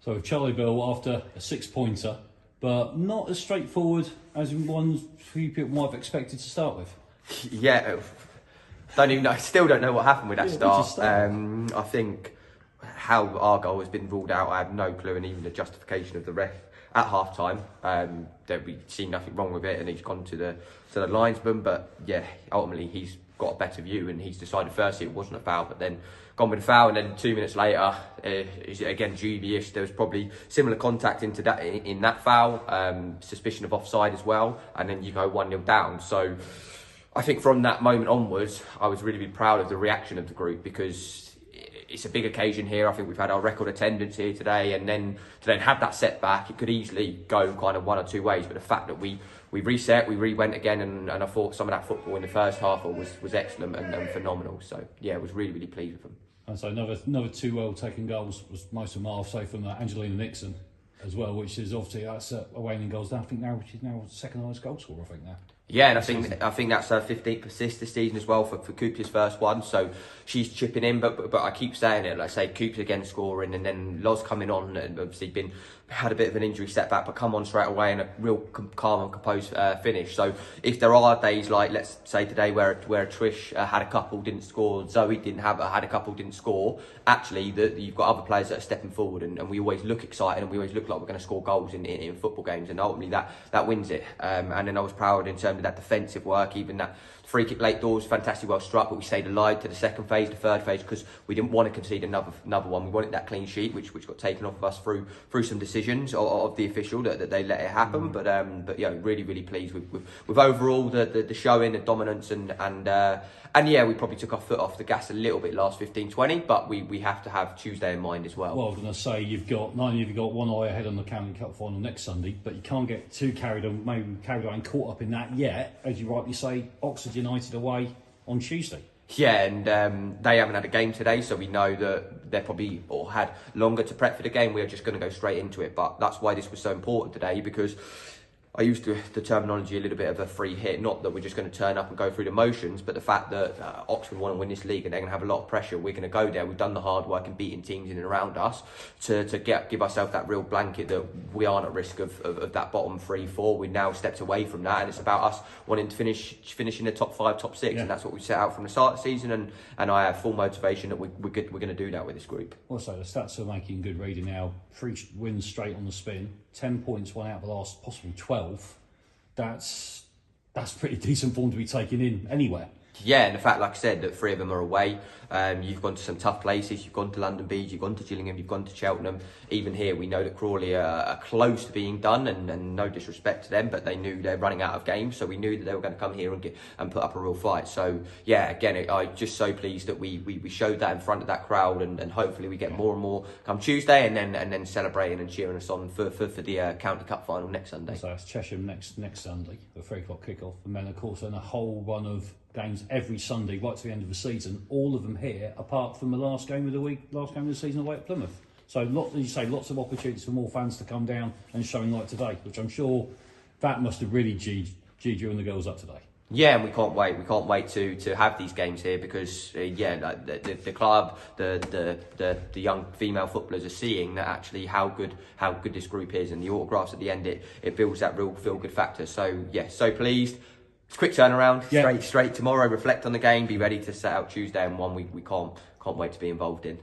So Charlie Bill after a 6-pointer, but not as straightforward as few people might have expected to start with. Yeah, don't even know. Still don't know what happened with that start. I think how our goal has been ruled out, I have no clue, and even the justification of the ref at half time, that we see nothing wrong with it, and he's gone to the linesman. But yeah, ultimately he's got a better view, and he's decided firstly it wasn't a foul, but then gone with a foul, and then 2 minutes later, is again dubious. There was probably similar contact in that foul, suspicion of offside as well, and then you go 1-0 down. So I think from that moment onwards, I was really proud of the reaction of the group, because it's a big occasion here. I think we've had our record attendance here today, and then to then have that setback, it could easily go kind of one or two ways. But the fact that we reset, we re-went again, and I thought some of that football in the first half was excellent and phenomenal. So yeah, I was really pleased with them. And so another two well-taken goals was most of them, I'll say, from Angelina Nixon as well, which is obviously that's away in goals. I think now she's now second highest goal scorer, I think now. Yeah, and I think that's her 15th assist this season as well for Cooper's first one. So she's chipping in, but I keep saying it. Like I say, Cooper's again scoring, and then Loz coming on, and obviously had a bit of an injury setback, but come on straight away and a real calm and composed finish. So if there are days like, let's say today, where Trish had a couple, didn't score, Zoe had a couple, didn't score, actually you've got other players that are stepping forward, and we always look excited, and we always look like we're going to score goals in football games, and ultimately that wins it. And then I was proud in terms of that defensive work, even that free kick late doors, fantastic, well struck, but we stayed alive to the second phase, the third phase, because we didn't want to concede another one. We wanted that clean sheet, which got taken off of us through some decisions of the official that they let it happen. But yeah, really pleased with overall the showing, the dominance, and yeah, we probably took our foot off the gas a little bit last 15-20, but we have to have Tuesday in mind as well. Well, I was going to say, you've got one eye ahead on the County Cup final next Sunday, but you can't get too carried away and caught up in that yet. As you rightly say, Oxford United away on Tuesday. Yeah, and they haven't had a game today, so we know that they're probably or had longer to prep for the game. We are just going to go straight into it, but that's why this was so important today, because I used the terminology a little bit of a free hit, not that we're just going to turn up and go through the motions, but the fact that Oxford want to win this league and they're going to have a lot of pressure. We're going to go there. We've done the hard work and beating teams in and around us to give ourselves that real blanket that we aren't at risk of that bottom 3-4. We now stepped away from that, and it's about us wanting to finish in the top 5, top 6, and that's what we set out from the start of the season. And I have full motivation that we're going to do that with this group. Also, the stats are making good reading now. 3 wins straight on the spin, 10 points, one out of the last possibly 12. That's pretty decent form to be taken in anywhere. Yeah, and the fact, like I said, that 3 of them are away. You've gone to some tough places. You've gone to London Beach, you've gone to Gillingham, you've gone to Cheltenham. Even here, we know that Crawley are close to being done, and no disrespect to them, but they knew they're running out of games, so we knew that they were going to come here and put up a real fight. So yeah, again, I'm just so pleased that we showed that in front of that crowd, and hopefully we get more and more come Tuesday, and then celebrating and cheering us on for the County Cup final next Sunday. So that's Chesham next Sunday, the 3 o'clock kickoff, and then of course then a whole run of games every Sunday right to the end of the season, all of them here, apart from the last game of the season away at Plymouth. So as you say, lots of opportunities for more fans to come down and showing like today, which I'm sure that must have really G'd you and the girls up today. Yeah, and we can't wait. We can't wait to have these games here, because like the club, the young female footballers are seeing that actually how good this group is, and the autographs at the end it builds that real feel good factor. So yeah, so pleased. It's a quick turnaround, straight tomorrow, reflect on the game, be ready to set out Tuesday, and one we can't wait to be involved in.